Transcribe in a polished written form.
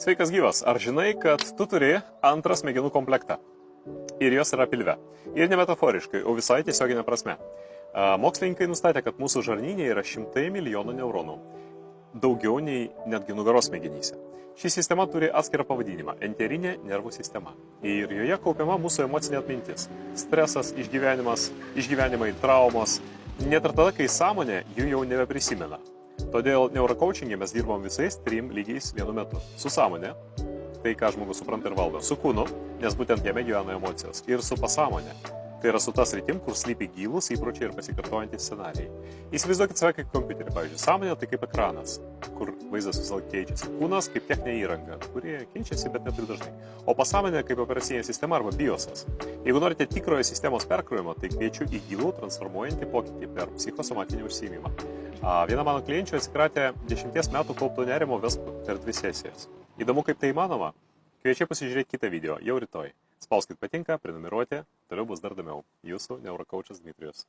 Sveikas gyvas, ar žinai, kad tu turi antrą smegenų komplektą? Ir jos yra pilve. Ir ne metaforiškai, o visai tiesioginė prasme. Mokslininkai nustatė, kad mūsų žarnyne yra 100 milijonų neuronų. Daugiau nei netgi nugaros smegenyse. Ši sistema turi atskirą pavadinimą – enterinė nervų sistema. Ir joje kaupiama mūsų emocinė atmintis. Stresas, išgyvenimai, traumos. Net ir tada, kai sąmonė jų jau nebeprisimena. Todėl neurocoachingė mes dirbam visais 3 lygiais vienu metu. Su sąmonė, tai ką žmogus supranta ir valdo. Su kūnu, nes būtent jame gyvena emocijos. Ir su pasąmonė. Tai yra su tas rytim, kur slypi gilūs įpročiai ir pasikartojantys scenarijai. Įsivaizduokit save kaip kompiuterį, pavyzdžiui. Sąmonė tai kaip ekranas, kur vaizdas visą laiką keičiasi. Kūnas kaip techninė įranga, kurie keičiasi, bet ne taip dažnai. O pasąmonė kaip operacinė sistema arba biosas. Jeigu norite tikrojo sistemos perkrovimo, tai kviečiu į gilų transformuojantį pokytį per psichosomatinį užsiėmimą. Viena mano klienčių atsikratė 10 metų kaupto nerimo ves per 2 sesijas. Įdomu, kaip tai įmanoma? Kviečiu pasižiūrėti kitą video jau rytoj. Spauskit patinka, prenumeruoti, toliau bus dar įdomiau. Jūsų neurokaučas Dmitrijus.